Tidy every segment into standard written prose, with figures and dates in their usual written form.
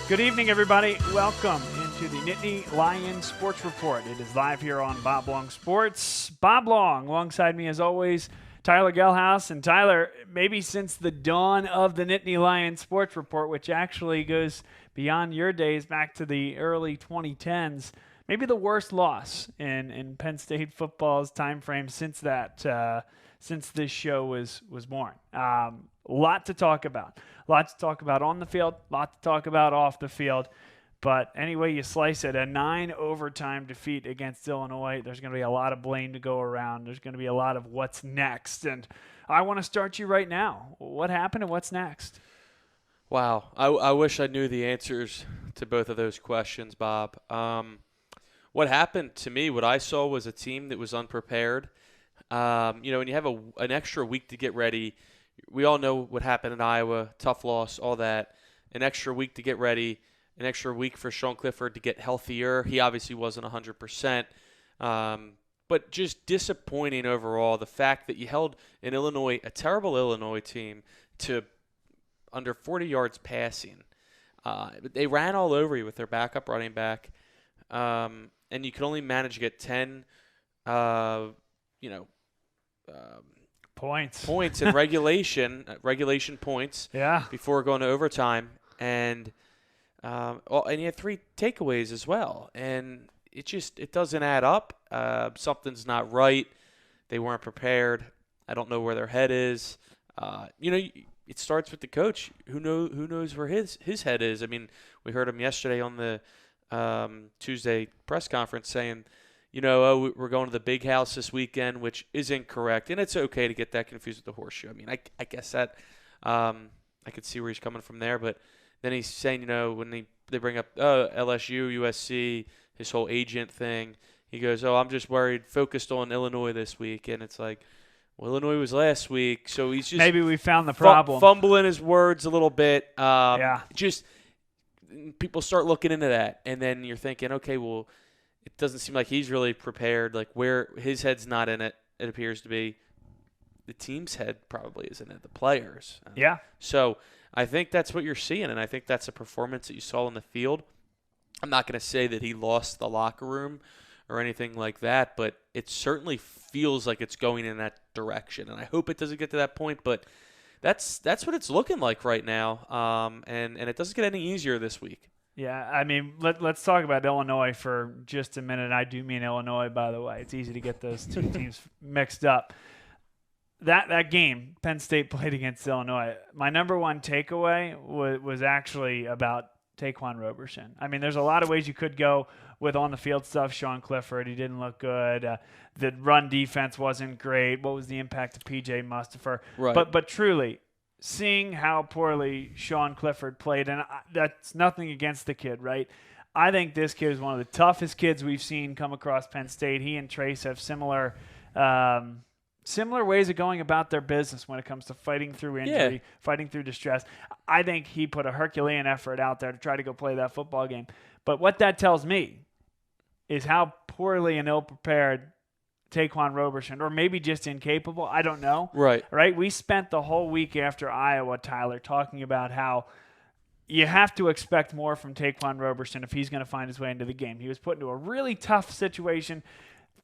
Good evening, everybody. Welcome into the Nittany Lion Sports Report. It is live here on Bob Long Sports. Bob Long, alongside me as always, Tyler Gehlhaus. And Tyler, maybe since the dawn of the Nittany Lion Sports Report, which actually goes beyond your days back to the early 2010s, maybe the worst loss in Penn State football's time frame since this show was born. A lot to talk about. Lots to talk about on the field, lot to talk about off the field. But anyway you slice it, a 9-overtime defeat against Illinois. There's going to be a lot of blame to go around. There's going to be a lot of what's next. And I want to start you right now. What happened and what's next? Wow. I wish I knew the answers to both of those questions, Bob. What happened to me, what I saw was a team that was unprepared. When you have an extra week to get ready, we all know what happened in Iowa, tough loss, all that. An extra week to get ready, an extra week for Sean Clifford to get healthier. He obviously wasn't 100%. But just disappointing overall. The fact that you held in Illinois, a terrible Illinois team, to under 40 yards passing. They ran all over you with their backup running back. And you could only manage to get 10, points in regulation points before going to overtime. And you had 3 takeaways as well. And it doesn't add up. Something's not right. They weren't prepared. I don't know where their head is. It starts with the coach. Who knows where his head is? I mean, we heard him yesterday on the Tuesday press conference saying, we're going to the Big House this weekend, which is incorrect. And it's okay to get that confused with the horseshoe. I mean, I guess that I could see where he's coming from there. But then he's saying, when they bring up LSU, USC, his whole agent thing, he goes, I'm just focused on Illinois this week. And it's like, well, Illinois was last week. So he's just maybe we found the problem. Fumbling his words a little bit. Just people start looking into that. And then you're thinking, okay, well, it doesn't seem like he's really prepared. Like where his head's not in it, it appears to be. The team's head probably isn't it, the players. So I think that's what you're seeing, and I think that's a performance that you saw in the field. I'm not going to say that he lost the locker room or anything like that, but it certainly feels like it's going in that direction, and I hope it doesn't get to that point, but that's what it's looking like right now, and it doesn't get any easier this week. Yeah, I mean, let's talk about Illinois for just a minute. I do mean Illinois, by the way. It's easy to get those two teams mixed up. That game, Penn State played against Illinois, my number one takeaway was actually about Taquan Roberson. I mean, there's a lot of ways you could go with on-the-field stuff. Sean Clifford, he didn't look good. The run defense wasn't great. What was the impact of P.J. Mustafa? Right. But truly, seeing how poorly Sean Clifford played, and that's nothing against the kid, right? I think this kid is one of the toughest kids we've seen come across Penn State. He and Trace have similar ways of going about their business when it comes to fighting through injury, fighting through distress. I think he put a Herculean effort out there to try to go play that football game. But what that tells me is how poorly and ill-prepared Taquan Roberson, or maybe just incapable, I don't know. Right. We spent the whole week after Iowa, Tyler, talking about how you have to expect more from Taquan Roberson if he's going to find his way into the game. He was put into a really tough situation,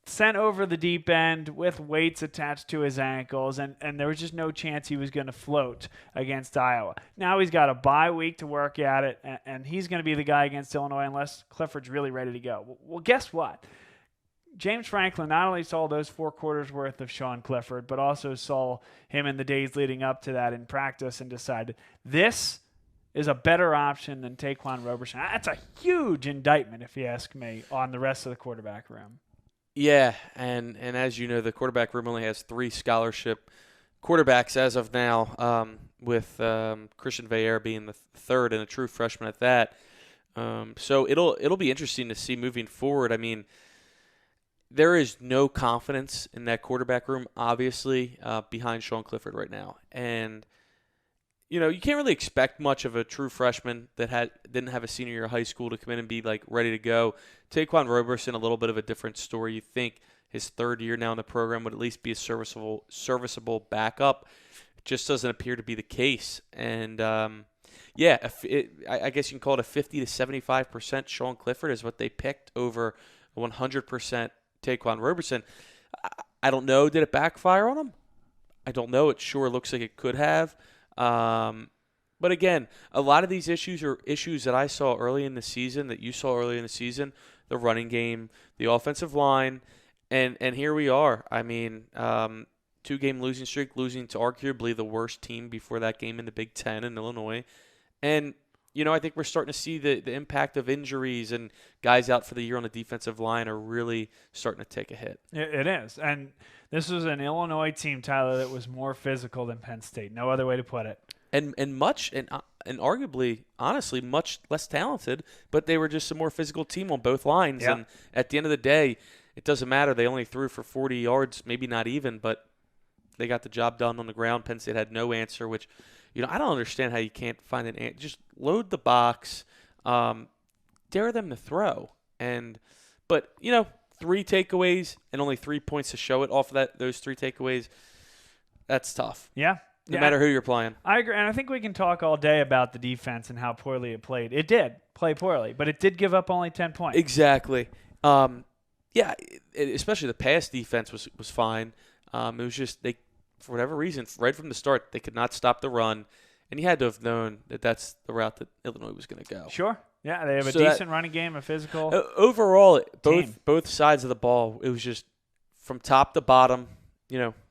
sent over the deep end with weights attached to his ankles, and there was just no chance he was going to float against Iowa. Now he's got a bye week to work at it, and he's going to be the guy against Illinois unless Clifford's really ready to go. Well, guess what? James Franklin not only saw those 4 quarters worth of Sean Clifford, but also saw him in the days leading up to that in practice and decided this is a better option than Taquan Roberson. That's a huge indictment, if you ask me, on the rest of the quarterback room. Yeah, and as you know, the quarterback room only has 3 scholarship quarterbacks as of now, with Christian Veillere being the 3rd and a true freshman at that. So it'll be interesting to see moving forward. I mean, there is no confidence in that quarterback room, obviously, behind Sean Clifford right now. And, you can't really expect much of a true freshman that didn't have a senior year of high school to come in and be, ready to go. Taquan Roberson, a little bit of a different story. You think his 3rd year now in the program would at least be a serviceable backup. It just doesn't appear to be the case. And, Yeah, I guess you can call it a 50 to 75% Sean Clifford is what they picked over 100% Taquan Roberson. I don't know. Did it backfire on him? I don't know. It sure looks like it could have. But again, a lot of these issues are issues that I saw early in the season, that you saw early in the season, the running game, the offensive line, and here we are. I mean, 2-game losing streak, losing to arguably the worst team before that game in the Big Ten in Illinois. And, I think we're starting to see the impact of injuries, and guys out for the year on the defensive line are really starting to take a hit. It is. And this was an Illinois team, Tyler, that was more physical than Penn State. No other way to put it. And arguably, honestly, much less talented, but they were just a more physical team on both lines. Yep. And at the end of the day, it doesn't matter. They only threw for 40 yards, maybe not even, but they got the job done on the ground. Penn State had no answer, which, I don't understand how you can't find an answer. Just load the box, dare them to throw. But 3 takeaways and only 3 points to show it off of those 3 takeaways, that's tough. Yeah. No matter who you're playing. I agree, and I think we can talk all day about the defense and how poorly it played. It did play poorly, but it did give up only 10 points. Exactly. Especially the pass defense was fine. It was just they, for whatever reason, right from the start, they could not stop the run, and you had to have known that that's the route that Illinois was going to go. Sure. Yeah, they have a decent running game, a physical overall, team. both sides of the ball, it was just from top to bottom,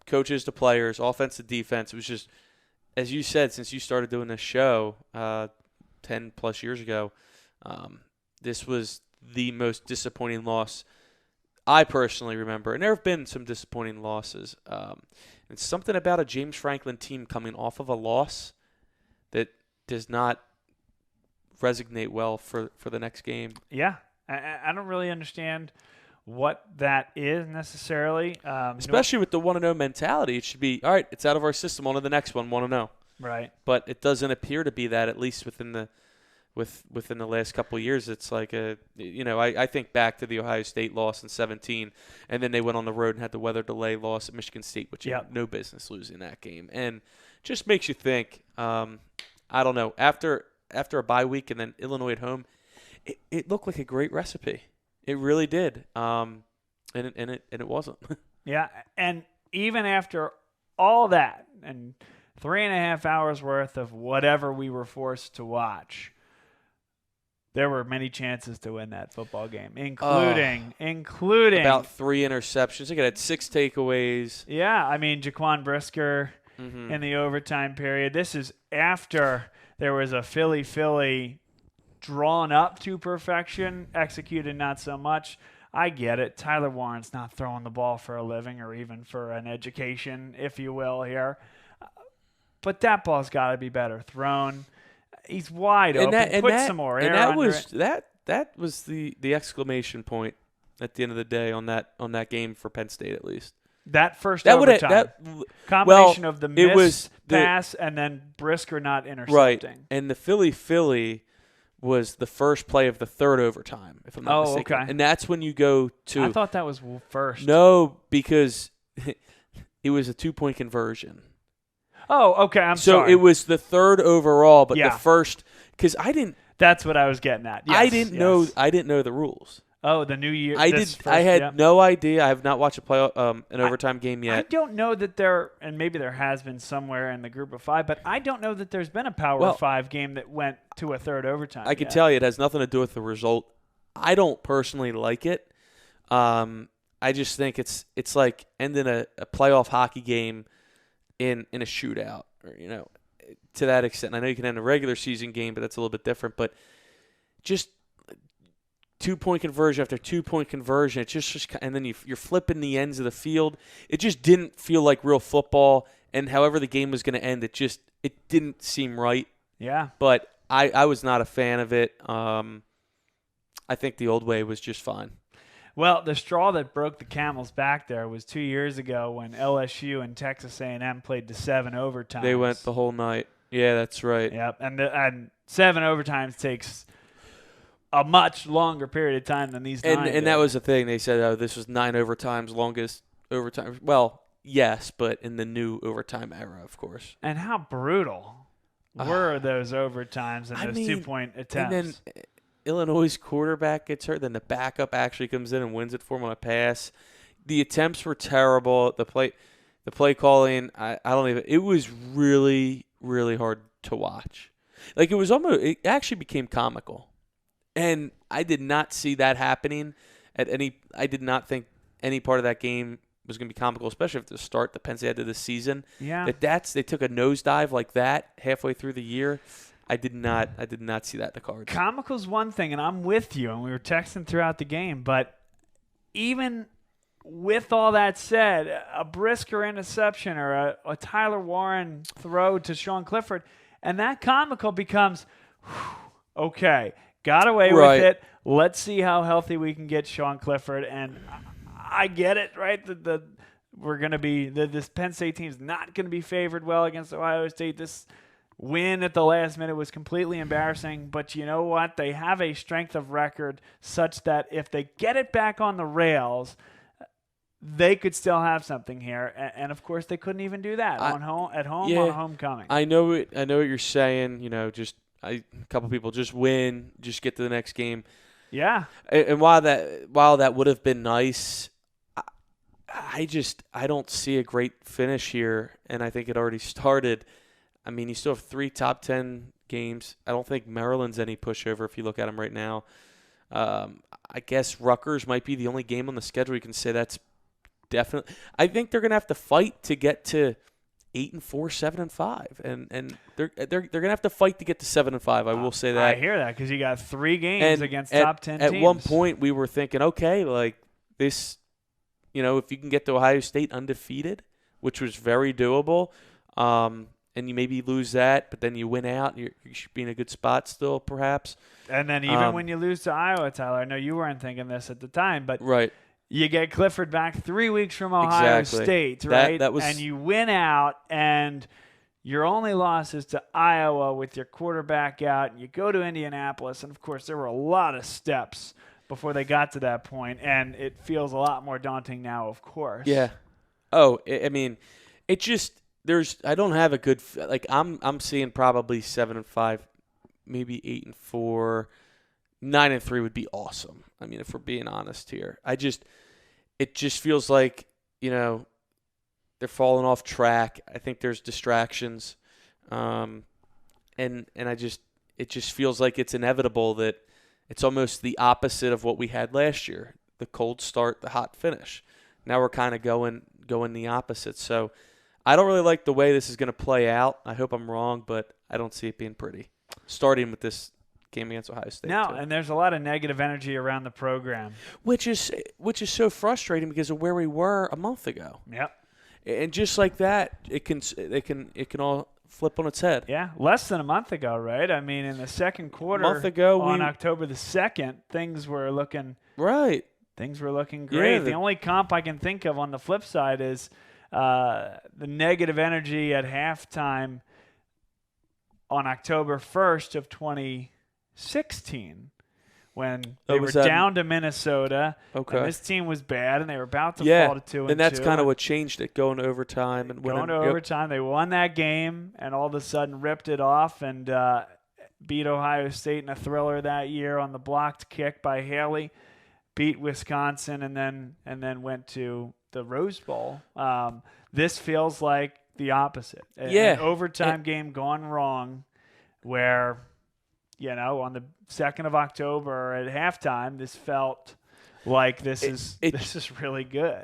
coaches to players, offense to defense. It was just, as you said, since you started doing this show 10-plus years ago, this was the most disappointing loss I personally remember. And there have been some disappointing losses. And something about a James Franklin team coming off of a loss that does not resonate well for the next game. Yeah. I don't really understand what that is necessarily. Especially with the 1-0 mentality. It should be, all right, it's out of our system, on to the next one, 1-0. Right. But it doesn't appear to be that, at least within the last couple of years. It's like I think back to the Ohio State loss in 2017, and then they went on the road and had the weather delay loss at Michigan State, which you had no business losing that game. And just makes you think, I don't know, after a bye week and then Illinois at home, it looked like a great recipe. It really did. And it wasn't. Yeah, and even after all that and 3.5 hours worth of whatever we were forced to watch, there were many chances to win that football game, including about 3 interceptions. I had 6 takeaways. Yeah, I mean, Jaquan Brisker in the overtime period. This is after there was a Philly drawn up to perfection, executed not so much. I get it. Tyler Warren's not throwing the ball for a living or even for an education, if you will, here. But that ball's got to be better thrown. He's wide open. Put some more air under it. That was the exclamation point at the end of the day on that game for Penn State, at least. That first overtime. Combination of the missed pass and then Brisker not intercepting. Right. And the Philly was the first play of the third overtime, if I'm not mistaken. Okay. And that's when you go to... I thought that was first. No, because it was a 2-point conversion. Oh, okay. I'm sorry. So it was the third overall, but the first... Because I didn't... That's what I was getting at. Yes, I didn't know the rules. Oh, the new year. I had no idea. I have not watched an overtime game yet. I don't know that there, and maybe there has been somewhere in the group of 5, but I don't know that there's been a Power 5 game that went to a third overtime. I can tell you it has nothing to do with the result. I don't personally like it. I just think it's like ending a playoff hockey game in a shootout, or to that extent. I know you can end a regular season game, but that's a little bit different. But just 2-point conversion after 2-point conversion. It's just and then you're flipping the ends of the field. It just didn't feel like real football. And however the game was going to end, it didn't seem right. Yeah. But I was not a fan of it. I think the old way was just fine. Well, the straw that broke the camel's back there was 2 years ago when LSU and Texas A&M played to 7 overtimes. They went the whole night. Yeah, that's right. Yep, and 7 overtimes takes a much longer period of time than these 9 And that was the thing. They said, this was 9 overtimes, longest overtime. Well, yes, but in the new overtime era, of course. And how brutal. were those overtimes and those 2-point attempts. And then Illinois' quarterback gets hurt. Then the backup actually comes in and wins it for him on a pass. The attempts were terrible. The play calling, I don't even. It was really, really hard to watch. Like it actually became comical, and I did not see that happening at any. I did not think any part of that game was going to be comical, especially at the start the Penn State had to this season. Yeah, they took a nosedive like that halfway through the year. I did not see that in the cards. Comical's one thing, and I'm with you, and we were texting throughout the game, but even with all that said, a Brisker interception or a Tyler Warren throw to Sean Clifford, and that comical becomes, okay, got away with it. Let's see how healthy we can get Sean Clifford. And I get it, right? We're going to be this Penn State team's not going to be favored well against Ohio State. This win at the last minute was completely embarrassing. But you know what? They have a strength of record such that if they get it back on the rails, they could still have something here, and of course they couldn't even do that at home on homecoming. I know what you're saying. Just a couple people just win, just get to the next game. Yeah. And while that would have been nice, I don't see a great finish here, and I think it already started. I mean, you still have 3 top 10 games. I don't think Maryland's any pushover if you look at them right now. I guess Rutgers might be the only game on the schedule you can say that's definitely. I think they're gonna have to fight to get to 8-4, 7-5, and they're gonna have to fight to get to 7-5. I will say that. I hear that because you got 3 games against top 10 teams. At one point, we were thinking, okay, like this, if you can get to Ohio State undefeated, which was very doable, and you maybe lose that, but then you win out, you should be in a good spot still, perhaps. And then even when you lose to Iowa, Tyler, I know you weren't thinking this at the time, but right. You get Clifford back 3 weeks from Ohio State, right? And you win out, and your only loss is to Iowa with your quarterback out, and you go to Indianapolis, and, of course, there were a lot of steps before they got to that point, and it feels a lot more daunting now, of course. Yeah. Oh, I mean, it just I don't have a good – I'm seeing probably 7-5, maybe 8-4. 9-3 would be awesome. I mean, if we're being honest here, it just feels like, they're falling off track. I think there's distractions. And it just feels like it's inevitable that it's almost the opposite of what we had last year. The cold start, the hot finish. Now we're kind of going the opposite. So I don't really like the way this is going to play out. I hope I'm wrong, but I don't see it being pretty. Starting with this game against Ohio State. No, and there's a lot of negative energy around the program, which is so frustrating because of where we were a month ago. Yep. And just like that, it can all flip on its head. Yeah, less than a month ago, right? I mean, in the second quarter, on October the 2nd, things were looking right. Things were looking great. Yeah, the only comp I can think of on the flip side is the negative energy at halftime on October 1st of 2016 when they were down to Minnesota. Okay. And this team was bad, and they were about to fall to 2-2. And that's kind of what changed it, going to overtime. Overtime. They won that game, and all of a sudden ripped it off and beat Ohio State in a thriller that year on the blocked kick by Haley, beat Wisconsin, and then went to the Rose Bowl. This feels like the opposite. An overtime game gone wrong where – on the 2nd of October at halftime, this felt like this is really good.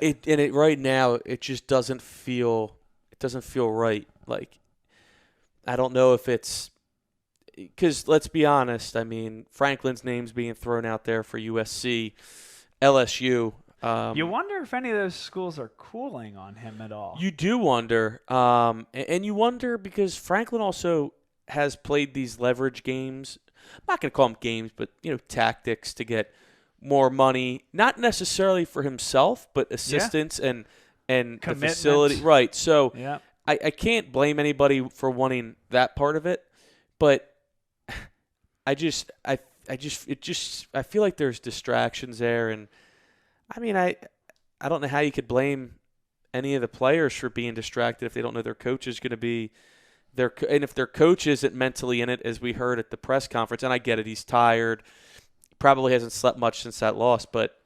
Right now, it just doesn't feel right. Like, I don't know if it's because, let's be honest, I mean, Franklin's name's being thrown out there for USC, LSU. You wonder if any of those schools are cooling on him at all. You do wonder, and you wonder because Franklin also has played these leverage games. I'm not going to call them games, but tactics to get more money, not necessarily for himself, but assistance and the facility. Right. So I can't blame anybody for wanting that part of it, but I feel like there's distractions there, and I mean I don't know how you could blame any of the players for being distracted if they don't know their coach is going to be and if their coach isn't mentally in it, as we heard at the press conference, and I get it, he's tired, probably hasn't slept much since that loss, but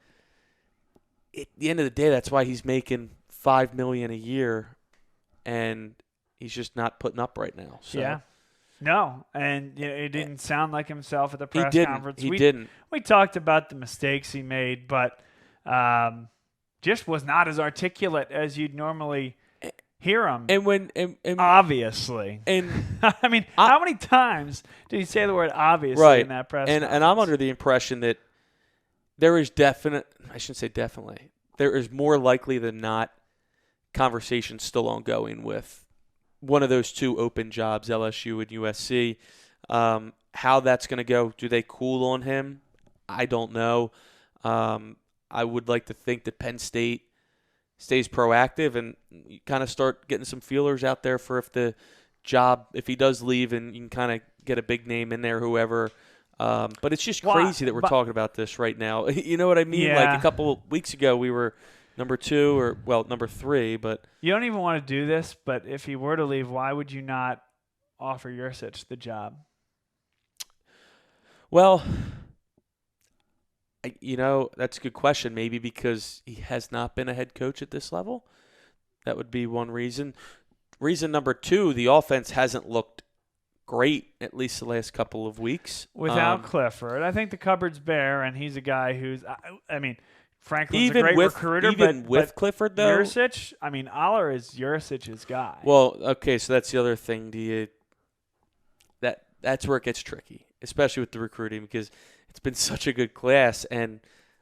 at the end of the day, that's why he's making $5 million a year, and he's just not putting up right now. So. Yeah. No, and it didn't sound like himself at the press conference. He didn't. We talked about the mistakes he made, but just was not as articulate as you'd normally hear him. And obviously. And I mean, how many times did he say the word obviously right. in that press conference? And I'm under the impression that there is I shouldn't say definitely, there is more likely than not conversations still ongoing with one of those two open jobs, LSU and USC. How that's going to go, do they cool on him? I don't know. I would like to think that Penn State stays proactive and kind of start getting some feelers out there for if he does leave, and you can kind of get a big name in there, whoever. But it's just crazy that we're talking about this right now. You know what I mean? Yeah. Like a couple of weeks ago, we were number 2 number 3, but you don't even want to do this. But if he were to leave, why would you not offer Yurcich the job? Well, that's a good question. Maybe because he has not been a head coach at this level. That would be one reason. Reason number 2, the offense hasn't looked great, at least the last couple of weeks. Without Clifford, I think the cupboard's bare, and he's a guy who's, Franklin's a great recruiter. Even with Clifford, though? Yurcich, Aller is Yurcich's guy. Well, okay, so that's the other thing. That's where it gets tricky, especially with the recruiting, because it's been such a good class, and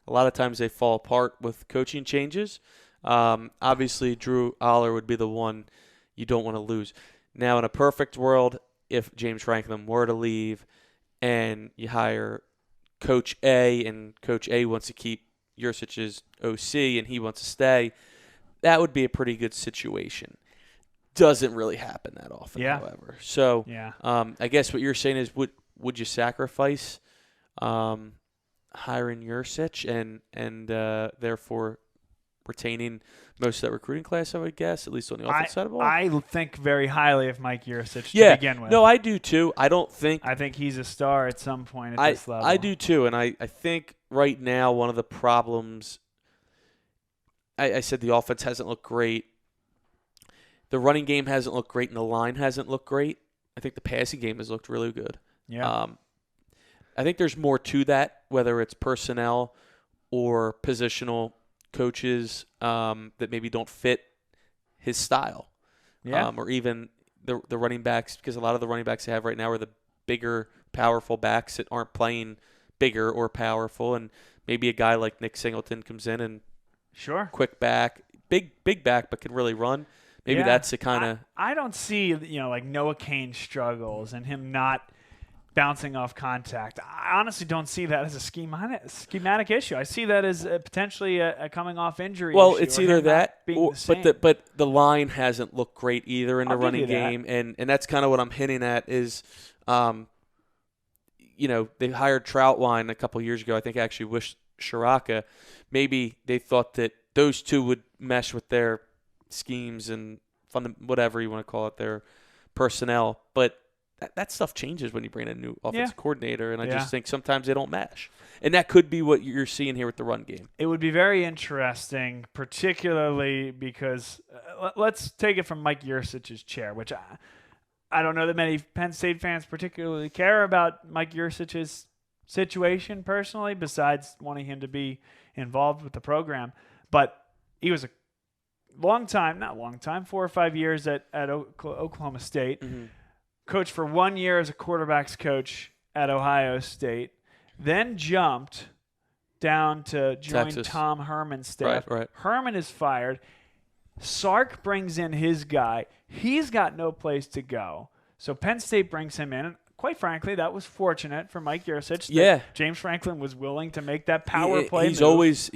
a lot of times they fall apart with coaching changes. Obviously, Drew Aller would be the one you don't want to lose. Now, in a perfect world, if James Franklin were to leave and you hire Coach A and Coach A wants to keep Yurcich's OC and he wants to stay, that would be a pretty good situation. Doesn't really happen that often, however. So I guess what you're saying is would you sacrifice hiring Yurcich and therefore retaining most of that recruiting class, I would guess, at least on the offensive side of the ball? I think very highly of Mike Yurcich to begin with. No, I do too. I think he's a star at some point at this level. I do too, and I think right now one of the problems, I said the offense hasn't looked great. The running game hasn't looked great, and the line hasn't looked great. I think the passing game has looked really good. Yeah. I think there's more to that, whether it's personnel or positional coaches that maybe don't fit his style. Or even the running backs, because a lot of the running backs they have right now are the bigger, powerful backs that aren't playing bigger or powerful, and maybe a guy like Nick Singleton comes in and quick back, big back, but can really run. Maybe that's the kind of... I don't see, like Noah Cain struggles and him not bouncing off contact. I honestly don't see that as a schematic issue. I see that as potentially a coming off injury issue. Well, it's either that, but the line hasn't looked great either in the running game, and that's kind of what I'm hinting at is, they hired Troutwine a couple years ago. I think actually with Shiraka. Maybe they thought that those two would mesh with their schemes and whatever you want to call it, their personnel, but that stuff changes when you bring in a new offensive coordinator, and I just think sometimes they don't mesh. And that could be what you're seeing here with the run game. It would be very interesting, particularly because let's take it from Mike Yurcich's chair, which I don't know that many Penn State fans particularly care about Mike Yurcich's situation personally, besides wanting him to be involved with the program. But he was a 4 or 5 years at Oklahoma State. Mm-hmm. Coached for 1 year as a quarterbacks coach at Ohio State, then jumped down to join Texas. Tom Herman's staff. Right. Herman is fired. Sark brings in his guy. He's got no place to go. So Penn State brings him in. And quite frankly, that was fortunate for Mike Yurcich. James Franklin was willing to make that power play. He's always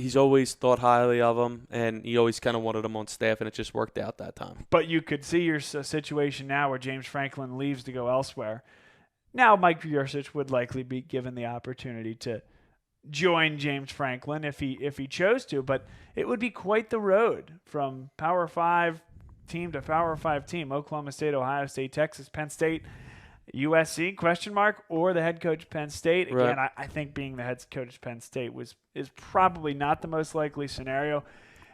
thought highly of him, and he always kind of wanted him on staff, and it just worked out that time. But you could see your situation now where James Franklin leaves to go elsewhere. Now Mike Yurcich would likely be given the opportunity to join James Franklin if he chose to, but it would be quite the road from Power 5 team to Power 5 team. Oklahoma State, Ohio State, Texas, Penn State, USC, question mark, or the head coach Penn State. Again, Right. I think being the head coach Penn State is probably not the most likely scenario.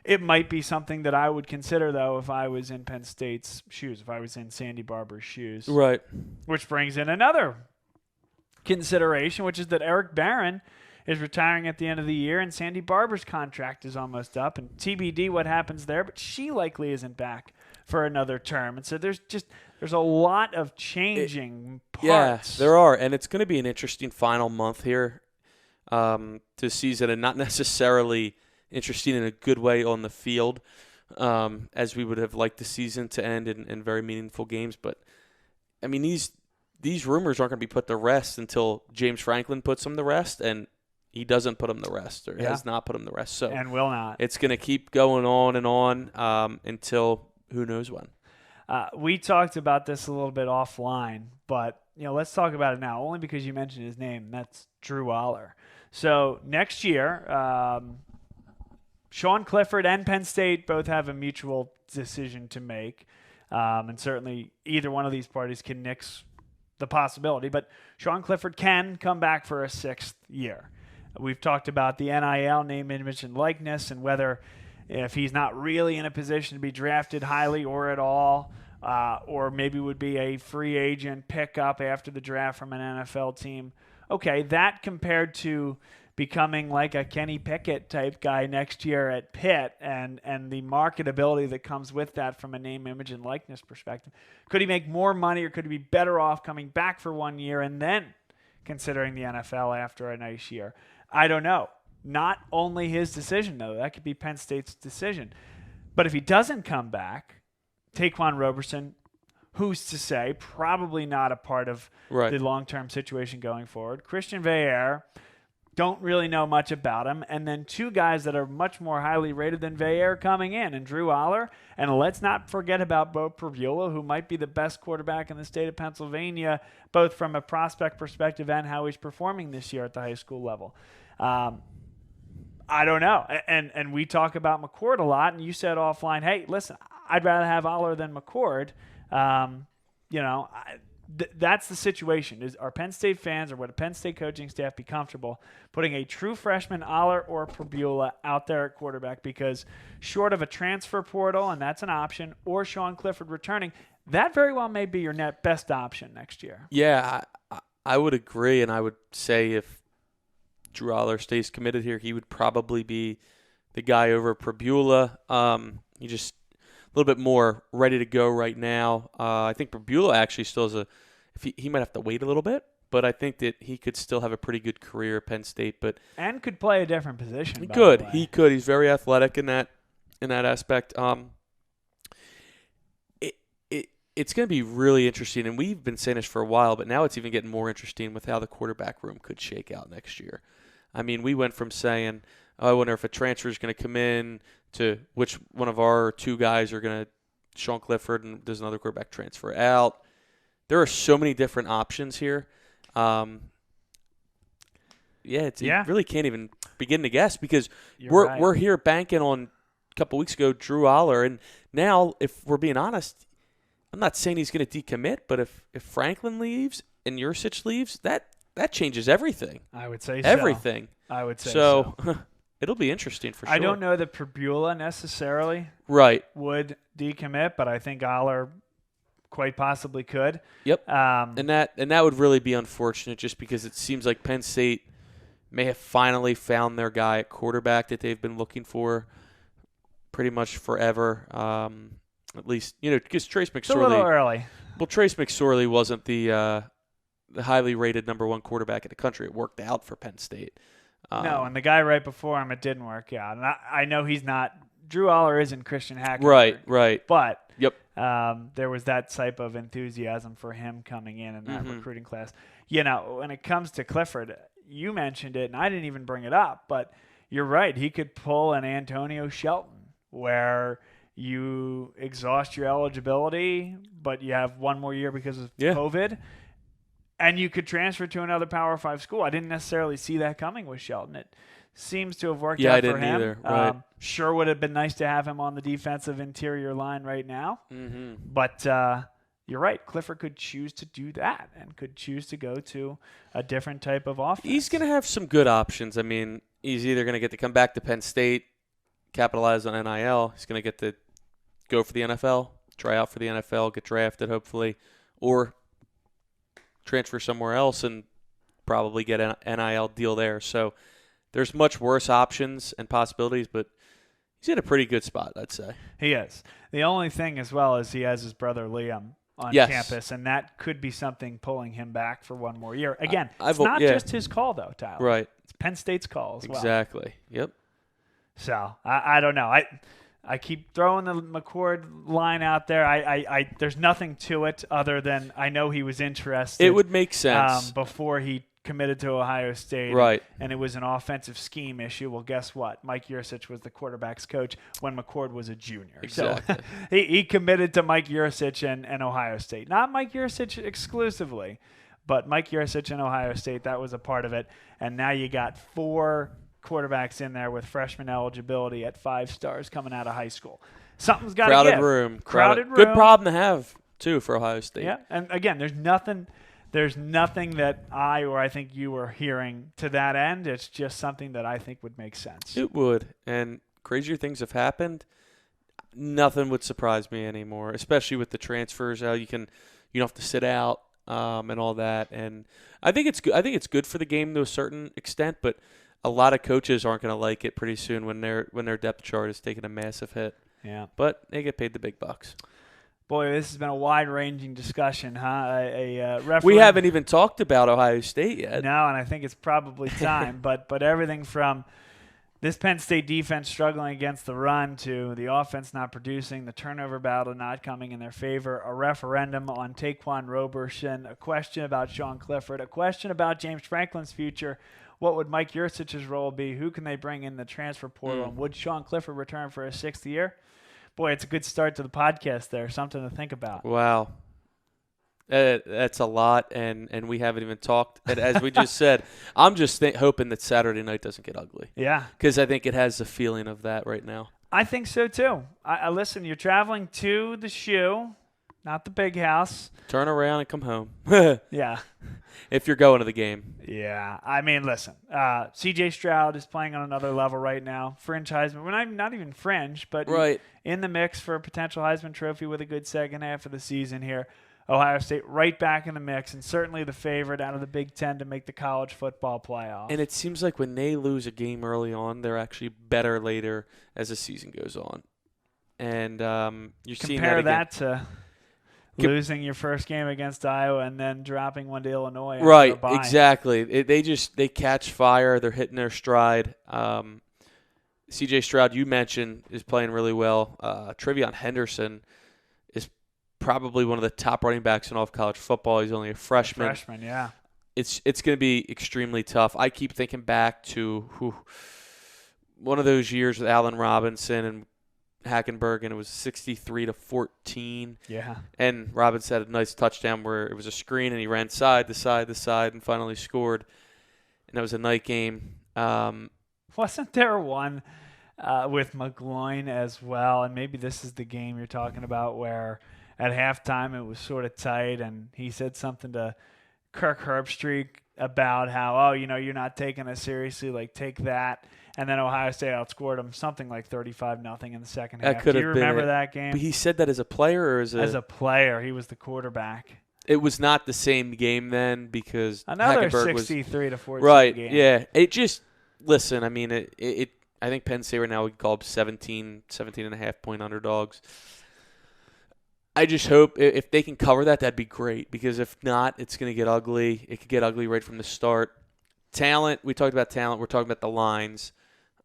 It might be something that I would consider, though, if I was in Penn State's shoes, if I was in Sandy Barber's shoes. Right. Which brings in another consideration, which is that Eric Barron is retiring at the end of the year, and Sandy Barber's contract is almost up, and TBD what happens there, but she likely isn't back for another term. And so there's a lot of changing parts. Yeah, there are, and it's going to be an interesting final month here to season, and not necessarily interesting in a good way on the field, as we would have liked the season to end in very meaningful games. But, I mean, these rumors aren't going to be put to rest until James Franklin puts them to rest, and he doesn't put them to rest, or has not put them to rest. So and will not. It's going to keep going on and on until who knows when. We talked about this a little bit offline, but let's talk about it now, only because you mentioned his name. That's Drew Allar. So next year, Sean Clifford and Penn State both have a mutual decision to make, and certainly either one of these parties can nix the possibility. But Sean Clifford can come back for a 6th year. We've talked about the NIL, name, image, and likeness, and whether if he's not really in a position to be drafted highly or at all, or maybe would be a free agent pickup after the draft from an NFL team. Okay, that compared to becoming like a Kenny Pickett type guy next year at Pitt and the marketability that comes with that from a name, image, and likeness perspective. Could he make more money, or could he be better off coming back for 1 year and then considering the NFL after a nice year? I don't know. Not only his decision, though. That could be Penn State's decision. But if he doesn't come back, Taquan Roberson, who's to say, probably not a part of the long-term situation going forward. Christian Veilleux, don't really know much about him. And then 2 guys that are much more highly rated than Veilleux coming in, and Drew Allar. And let's not forget about Bo Prevula, who might be the best quarterback in the state of Pennsylvania, both from a prospect perspective and how he's performing this year at the high school level. I don't know. And we talk about McCord a lot, and you said offline, hey, listen, I'd rather have Allar than McCord. That's the situation. Are Penn State fans, or would a Penn State coaching staff be comfortable putting a true freshman Allar or Prevula out there at quarterback? Because short of a transfer portal, and that's an option, or Sean Clifford returning, that very well may be your best option next year. Yeah, I would agree, and I would say if Drew Allar stays committed here, he would probably be the guy over Prevula. He just a little bit more ready to go right now. I think Prevula actually still has he might have to wait a little bit, but I think that he could still have a pretty good career at Penn State. And could play a different position. He could. He's very athletic in that aspect. It's going to be really interesting, and we've been saying this for a while, but now it's even getting more interesting with how the quarterback room could shake out next year. I mean, we went from saying, I wonder if a transfer is going to come in, to which one of our 2 guys are going to, Sean Clifford, and does another quarterback transfer out. There are so many different options here. You really can't even begin to guess, because we're here banking on a couple weeks ago Drew Allar, and now, if we're being honest, I'm not saying he's going to decommit, but if Franklin leaves and Yurcich leaves, that changes everything. I would say everything. I would say so. It'll be interesting for sure. I don't know that Prevula necessarily would decommit, but I think Allar quite possibly could. Yep. And that would really be unfortunate, just because it seems like Penn State may have finally found their guy at quarterback that they've been looking for pretty much forever. At least, because Trace McSorley. It's a little early. Well, Trace McSorley wasn't the highly rated number 1 quarterback in the country. It worked out for Penn State. No, and the guy right before him, it didn't work out. And I know he's not – Drew Allar isn't Christian Hackenberg. Right. But yep. There was that type of enthusiasm for him coming in that recruiting class. When it comes to Clifford, you mentioned it, and I didn't even bring it up, but you're right. He could pull an Antonio Shelton, where you exhaust your eligibility, but you have 1 more year because of COVID. And you could transfer to another Power 5 school. I didn't necessarily see that coming with Shelton. seems to have worked out for him. Yeah, I didn't either. Right. Sure would have been nice to have him on the defensive interior line right now. Mm-hmm. But you're right. Clifford could choose to do that and could choose to go to a different type of offense. He's going to have some good options. I mean, he's either going to get to come back to Penn State, capitalize on NIL. He's going to get to go for the NFL, try out for the NFL, get drafted hopefully, or transfer somewhere else and probably get an NIL deal there. So there's much worse options and possibilities, but he's in a pretty good spot, I'd say. He is. The only thing as well is he has his brother Liam on campus, and that could be something pulling him back for one more year. Again, it's not just his call, though, Tyler. Right. It's Penn State's call as well. Exactly. Yep. So, I don't know. I keep throwing the McCord line out there. I there's nothing to it other than I know he was interested. It would make sense. Before he committed to Ohio State. Right. And it was an offensive scheme issue. Well, guess what? Mike Yurcich was the quarterback's coach when McCord was a junior. Exactly. So he committed to Mike Yurcich and Ohio State. Not Mike Yurcich exclusively, but Mike Yurcich and Ohio State. That was a part of it. And now you got 4 quarterbacks in there with freshman eligibility at 5 stars coming out of high school. Something's got to give. Crowded room. Good problem to have, too, for Ohio State. Yeah, and again, there's nothing that I think you were hearing to that end. It's just something that I think would make sense. It would, and crazier things have happened. Nothing would surprise me anymore, especially with the transfers. How you don't have to sit out and all that. And I think it's good. I think it's good for the game to a certain extent, but a lot of coaches aren't going to like it pretty soon when their depth chart is taking a massive hit. Yeah, but they get paid the big bucks. Boy, this has been a wide-ranging discussion, huh? We haven't even talked about Ohio State yet. No, and I think it's probably time. but everything from this Penn State defense struggling against the run to the offense not producing, the turnover battle not coming in their favor, a referendum on Taquan Roberson, a question about Sean Clifford, a question about James Franklin's future. What would Mike Yurcich's role be? Who can they bring in the transfer portal? And would Sean Clifford return for a 6th year? Boy, it's a good start to the podcast there. Something to think about. Wow. That's a lot, and we haven't even talked. And as we just said, I'm just hoping that Saturday night doesn't get ugly. Yeah. Because I think it has the feeling of that right now. I think so, too. Listen, you're traveling to the shoe, not the big house. Turn around and come home. Yeah. If you're going to the game. Yeah. I mean, listen, C.J. Stroud is playing on another level right now. Fringe Heisman. We're not even fringe, but in the mix for a potential Heisman Trophy with a good second half of the season here. Ohio State right back in the mix and certainly the favorite out of the Big Ten to make the college football playoff. And it seems like when they lose a game early on, they're actually better later as the season goes on. And you compare that to losing your first game against Iowa and then dropping one to Illinois. Right, exactly. They catch fire. They're hitting their stride. C.J. Stroud, you mentioned, is playing really well. Trevion Henderson is probably one of the top running backs in all of college football. He's only a freshman. Yeah. It's going to be extremely tough. I keep thinking back to one of those years with Allen Robinson and Hackenberg, and it was 63-14. Yeah. And Robinson had a nice touchdown where it was a screen, and he ran side to side to side and finally scored. And that was a night game. Wasn't there one with McGloin as well? And maybe this is the game you're talking about where at halftime it was sort of tight, and he said something to Kirk Herbstreit about how, you're not taking us seriously, like take that. And then Ohio State outscored them something like 35-0 in the second half. Do you remember that game? But he said that as a player or as a player? He was the quarterback. It was not the same game then because another Hackenberg 63-14 right, game. Yeah. It just listen. I mean, I think Penn State right now we call them 17.5 point underdogs. I just hope if they can cover that, that'd be great. Because if not, it's going to get ugly. It could get ugly right from the start. Talent. We talked about talent. We're talking about the lines.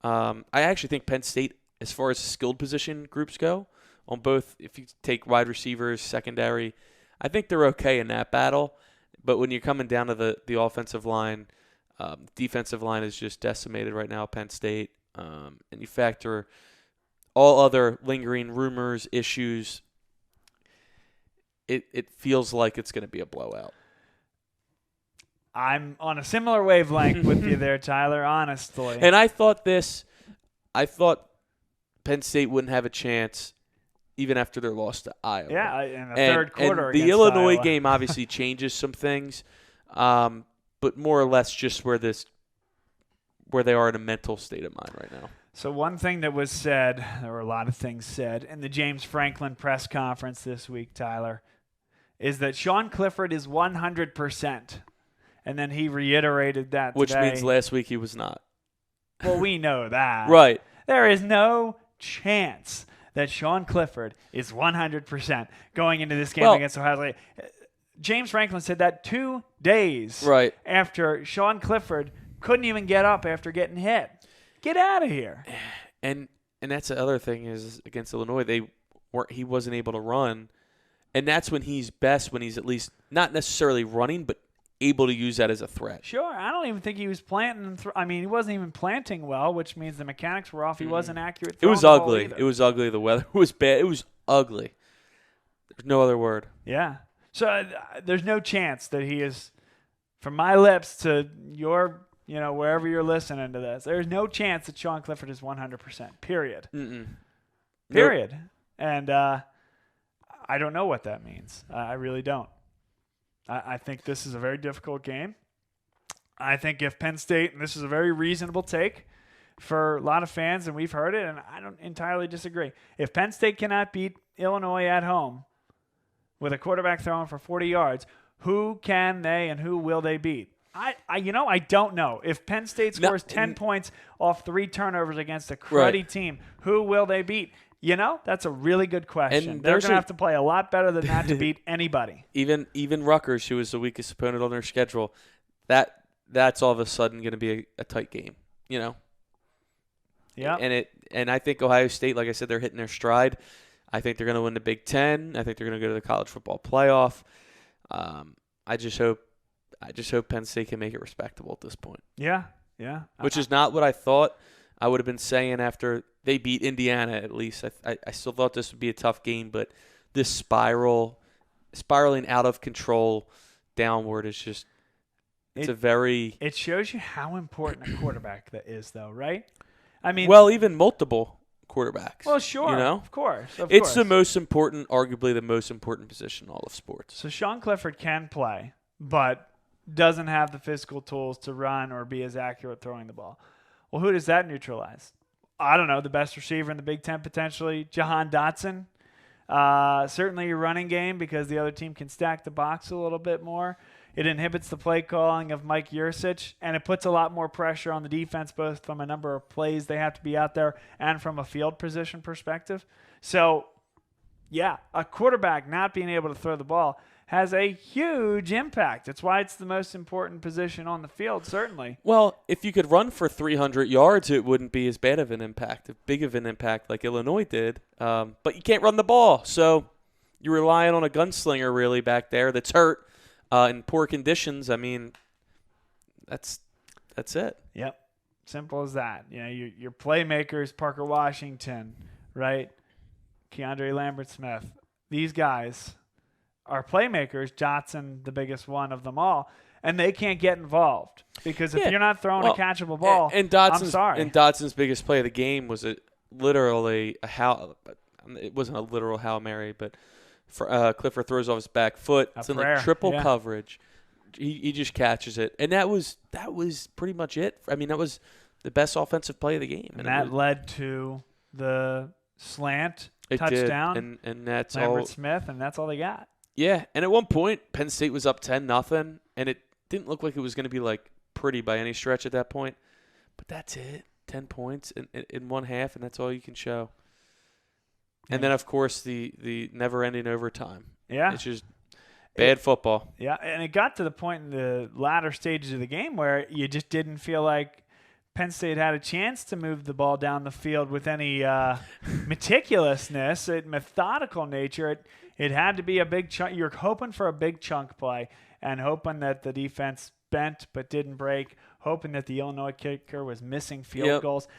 I actually think Penn State, as far as skilled position groups go, on both, if you take wide receivers, secondary, I think they're okay in that battle. But when you're coming down to the offensive line, defensive line is just decimated right now at Penn State. And you factor all other lingering rumors, issues, it feels like it's going to be a blowout. I'm on a similar wavelength with you there, Tyler, honestly. And I thought Penn State wouldn't have a chance even after their loss to Iowa. Yeah, in the third quarter and the against Illinois Iowa. game obviously changes some things, but more or less just where they are in a mental state of mind right now. So one thing that was said, there were a lot of things said in the James Franklin press conference this week, Tyler, is that Sean Clifford is 100%. And then he reiterated that Which today. means last week he was not. Well, we know that. Right. There is no chance that Sean Clifford is 100% going into this game against Ohio State. James Franklin said that 2 days after Sean Clifford couldn't even get up after getting hit. Get out of here. And that's the other thing is against Illinois, he wasn't able to run. And that's when he's best, when he's at least not necessarily running, but able to use that as a threat. Sure. I don't even think he was planting. He wasn't even planting well, which means the mechanics were off. He wasn't accurate. It was ugly. It was ugly. The weather was bad. It was ugly. There's no other word. Yeah. So there's no chance that he is, from my lips to your, wherever you're listening to this, there's no chance that Sean Clifford is 100%. Period. Period. Nope. And I don't know what that means. I really don't. I think this is a very difficult game. I think if Penn State, and this is a very reasonable take for a lot of fans, and we've heard it, and I don't entirely disagree. If Penn State cannot beat Illinois at home with a quarterback throwing for 40 yards, who can they and who will they beat? I don't know. If Penn State scores 10 points off 3 turnovers against a cruddy team, who will they beat? That's a really good question. And they're going to have to play a lot better than that to beat anybody. Even Rutgers, who was the weakest opponent on their schedule, that's all of a sudden going to be a tight game, Yeah. And I think Ohio State, like I said, they're hitting their stride. I think they're going to win the Big Ten. I think they're going to go to the college football playoff. I just hope Penn State can make it respectable at this point. Yeah. Which is not what I thought I would have been saying after they beat Indiana, at least. I still thought this would be a tough game, but this spiraling out of control downward is just it shows you how important a quarterback that is, though, right? Even multiple quarterbacks. Well, sure, of course. It's arguably the most important position in all of sports. So Sean Clifford can play, but doesn't have the physical tools to run or be as accurate throwing the ball. Well, who does that neutralize? I don't know. The best receiver in the Big Ten, potentially, Jahan Dotson. Certainly your running game, because the other team can stack the box a little bit more. It inhibits the play calling of Mike Yurcich, and it puts a lot more pressure on the defense, both from a number of plays they have to be out there and from a field position perspective. So, yeah, a quarterback not being able to throw the ball has a huge impact. That's why it's the most important position on the field, certainly. Well, if you could run for 300 yards, it wouldn't be as bad of an impact, big of an impact like Illinois did. But you can't run the ball, so you're relying on a gunslinger really back there that's hurt in poor conditions. That's it. Yep, simple as that. Your playmakers, Parker Washington, right? Keandre Lambert-Smith. These guys are playmakers. Johnson, the biggest one of them all, and they can't get involved because if you're not throwing a catchable ball, and I'm sorry. And Dotson's biggest play of the game was literally it wasn't a literal Hail Mary, but Clifford throws off his back foot. It's in like triple coverage. He just catches it, and that was pretty much it. That was the best offensive play of the game, and that led to the slant touchdown. And that's Lambert-Smith, and that's all they got. Yeah, and at one point, Penn State was up 10-0, and it didn't look like it was going to be like pretty by any stretch at that point. But that's it, 10 points in one half, and that's all you can show. And then, of course, the never-ending overtime. Yeah, it's just bad football. Yeah, and it got to the point in the latter stages of the game where you just didn't feel like Penn State had a chance to move the ball down the field with any meticulousness, methodical nature. It had to be a big chunk. You're hoping for a big chunk play and hoping that the defense bent but didn't break, hoping that the Illinois kicker was missing field goals.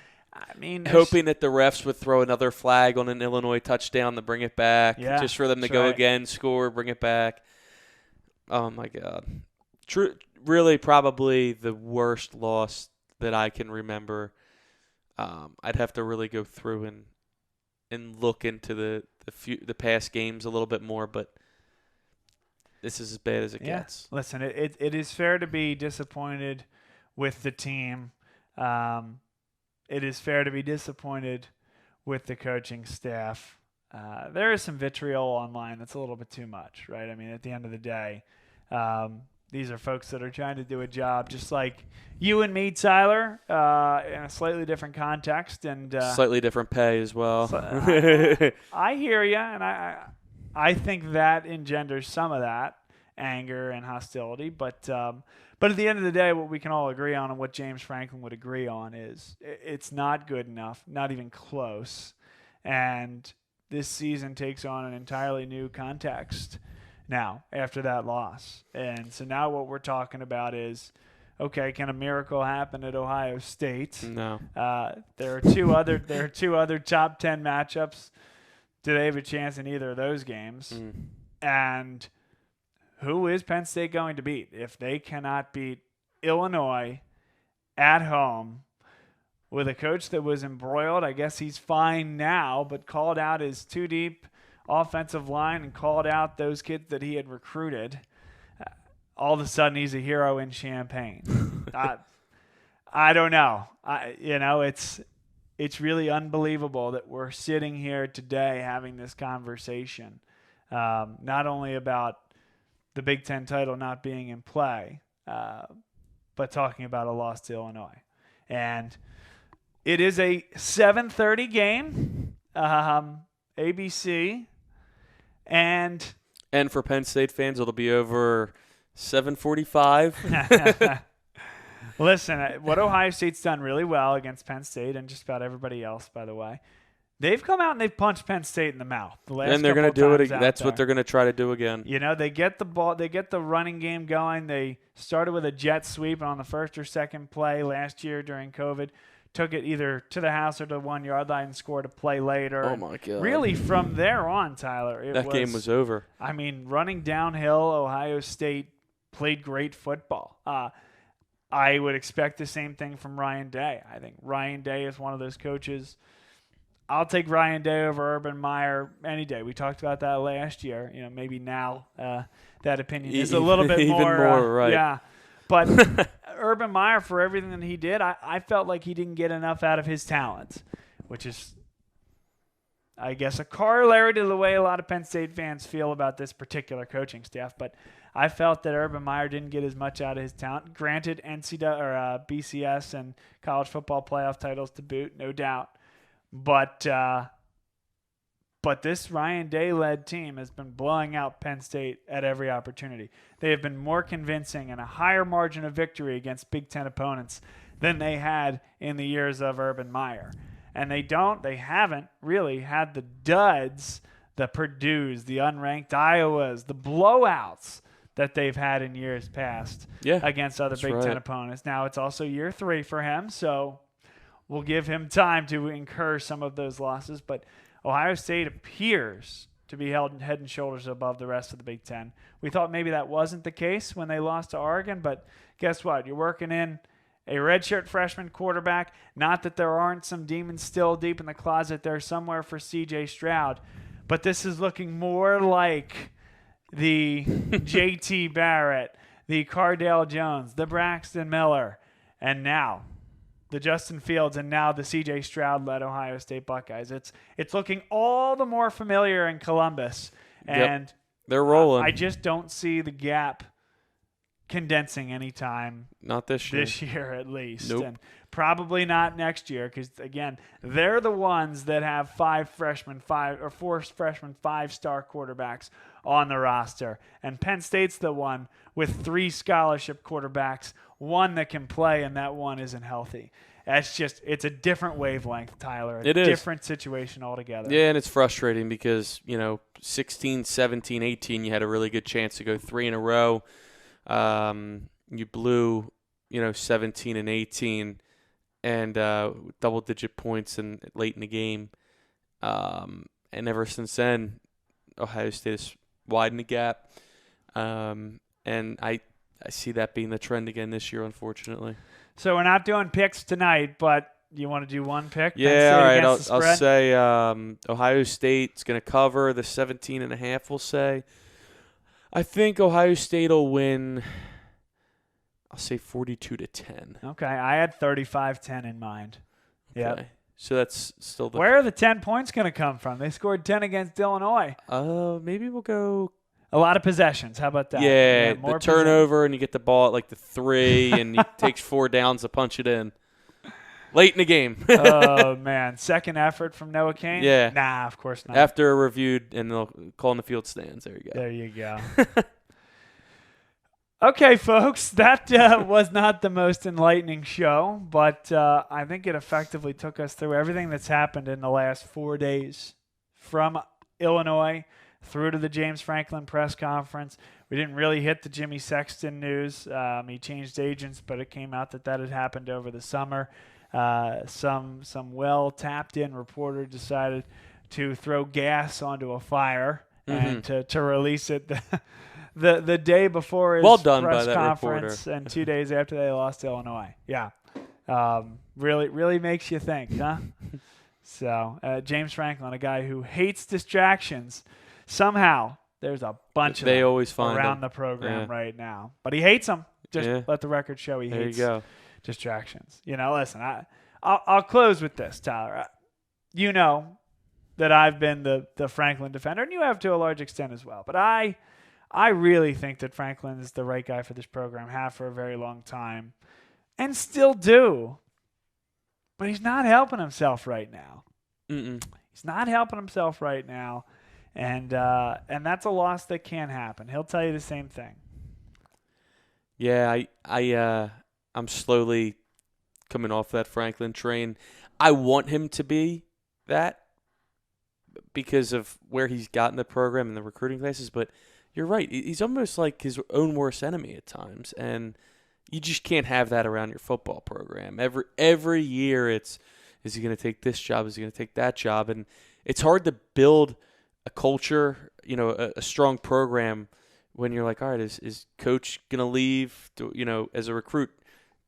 Hoping that the refs would throw another flag on an Illinois touchdown to bring it back, just for them to go again, score, bring it back. Oh, my God. really probably the worst loss that I can remember. I'd have to really go through and look into the past games a little bit more, but this is as bad as it gets. Listen, it is fair to be disappointed with the team. It is fair to be disappointed with the coaching staff. There is some vitriol online that's a little bit too much, right? I mean, at the end of the day, these are folks that are trying to do a job just like you and me, Tyler, in a slightly different context. And slightly different pay as well. I hear you, and I think that engenders some of that anger and hostility. But at the end of the day, what we can all agree on and what James Franklin would agree on is it's not good enough, not even close. And this season takes on an entirely new context now after that loss. And so now what we're talking about is, okay, can a miracle happen at Ohio State? No. There are two other top 10 matchups. Do they have a chance in either of those games? And who is Penn State going to beat? If they cannot beat Illinois at home with a coach that was embroiled, I guess he's fine now, but called out his too deep offensive line and called out those kids that he had recruited, all of a sudden he's a hero in Champaign. I don't know. It's really unbelievable that we're sitting here today having this conversation, not only about the Big Ten title not being in play, but talking about a loss to Illinois. And it is a 7:30 game, ABC, and for Penn State fans, it'll be over 7:45. Listen, what Ohio State's done really well against Penn State and just about everybody else, by the way, they've come out and they've punched Penn State in the mouth. And they're going to do it again. That's what they're going to try to do again. You know, they get the ball, they get the running game going. They started with a jet sweep on the first or second play last year during COVID. Took it either to the house or to the 1 yard line and scored a play later. Oh, my God. Really, from there on, Tyler, that game was over. I mean, running downhill, Ohio State played great football. I would expect the same thing from Ryan Day. I think Ryan Day is one of those coaches. I'll take Ryan Day over Urban Meyer any day. We talked about that last year. You know, maybe now that opinion is a little bit even more right. Yeah. But Urban Meyer, for everything that he did, I felt like he didn't get enough out of his talents, which is, I guess, a corollary to the way a lot of Penn State fans feel about this particular coaching staff. But I felt that Urban Meyer didn't get as much out of his talent. Granted, BCS and college football playoff titles to boot, no doubt. But this Ryan Day-led team has been blowing out Penn State at every opportunity. They have been more convincing and a higher margin of victory against Big Ten opponents than they had in the years of Urban Meyer. And they haven't really had the duds, the Purdue's, the unranked Iowas, the blowouts that they've had in years past against other Big Ten opponents. Now it's also year 3 for him, so we'll give him time to incur some of those losses. But Ohio State appears to be held head and shoulders above the rest of the Big Ten. We thought maybe that wasn't the case when they lost to Oregon, but guess what? You're working in a redshirt freshman quarterback. Not that there aren't some demons still deep in the closet there somewhere for C.J. Stroud, but this is looking more like the J.T. Barrett, the Cardale Jones, the Braxton Miller, and now the Justin Fields, and now the C.J. Stroud-led Ohio State Buckeyes. It's looking all the more familiar in Columbus, and they're rolling. I just don't see the gap condensing anytime. Not this year. This year, at least. Nope. And probably not next year, because, again, they're the ones that have four freshman 5-star quarterbacks on the roster. And Penn State's the one with 3 scholarship quarterbacks, one that can play, and that one isn't healthy. It's a different wavelength, Tyler. It is. Different situation altogether. Yeah, and it's frustrating because, 16, 17, 18, you had a really good chance to go 3 in a row. You blew, 17 and 18 and double-digit points late in the game. And ever since then, Ohio State has widened the gap. And I I see that being the trend again this year, unfortunately. So we're not doing picks tonight, but you want to do one pick? Yeah, all right. I'll say Ohio State's going to cover the 17.5, we'll say. I think Ohio State will win, I'll say 42-10. Okay, I had 35-10 in mind. Okay. Yeah. So that's still the... Where are the 10 points going to come from? They scored 10 against Illinois. Maybe we'll go... A lot of possessions. How about that? Yeah, the turnover, and you get the ball at like the 3, and it takes 4 downs to punch it in. Late in the game. Oh, man. Second effort from Noah Cain? Yeah. Nah, of course not. After reviewed, and they'll call in the field stands. There you go. There you go. Okay, folks, that was not the most enlightening show, but I think it effectively took us through everything that's happened in the last 4 days from Illinois through to the James Franklin press conference. We didn't really hit the Jimmy Sexton news. He changed agents, but it came out that had happened over the summer. Some well-tapped-in reporter decided to throw gas onto a fire and to release it the day before his press conference reporter. and 2 days after they lost to Illinois. Yeah. Really makes you think, huh? So James Franklin, a guy who hates distractions, somehow there's a bunch of them always find around the program right now. But he hates them. Just let the record show he hates distractions. Listen, I'll close with this, Tyler. You know that I've been the Franklin defender, and you have to a large extent as well. But I really think that Franklin is the right guy for this program, have for a very long time, and still do. But he's not helping himself right now. He's not helping himself right now. And that's a loss that can happen. He'll tell you the same thing. Yeah, I'm slowly coming off that Franklin train. I want him to be that because of where he's gotten the program and the recruiting classes, but you're right. He's almost like his own worst enemy at times, and you just can't have that around your football program. Every year is he going to take this job? Is he going to take that job? And it's hard to build a culture, a strong program when you're like, all right, is coach going to leave? As a recruit,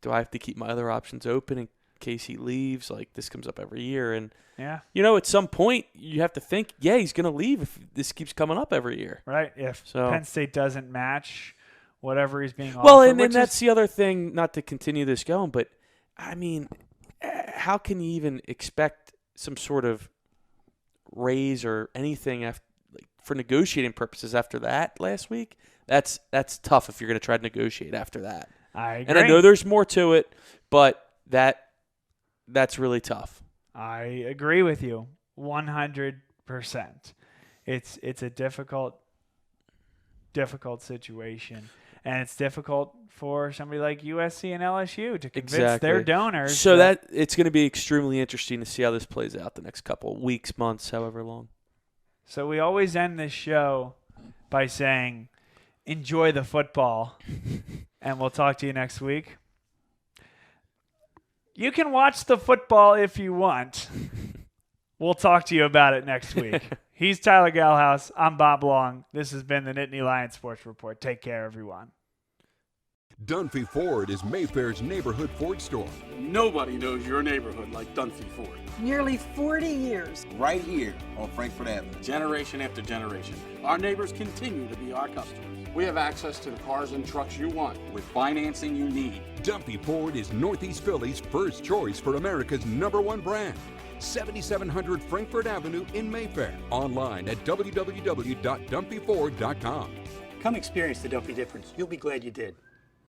do I have to keep my other options open in case he leaves? Like, this comes up every year. And, at some point you have to think, he's going to leave if this keeps coming up every year. Right. If Penn State doesn't match whatever he's being offered. Well, and that's the other thing, not to continue this going, but, I mean, how can you even expect some sort of raise or anything for negotiating purposes after that last week? That's tough if you're going to try to negotiate after that. I agree. And I know there's more to it, but that's really tough. I agree with you 100%. It's a difficult situation, and it's difficult for somebody like USC and LSU to convince their donors. So that it's going to be extremely interesting to see how this plays out the next couple weeks, months, however long. So we always end this show by saying, enjoy the football, and we'll talk to you next week. You can watch the football if you want. We'll talk to you about it next week. He's Tyler Gehlhaus. I'm Bob Long. This has been the Nittany Lion Sports Report. Take care, everyone. Dunphy Ford is Mayfair's neighborhood Ford store. Nobody knows your neighborhood like Dunphy Ford. Nearly 40 years. Right here on Frankfort Avenue. Generation after generation. Our neighbors continue to be our customers. We have access to the cars and trucks you want with financing you need. Dunphy Ford is Northeast Philly's first choice for America's #1 brand. 7700 Frankfort Avenue in Mayfair. Online at www.dunphyford.com. Come experience the Dunphy difference. You'll be glad you did.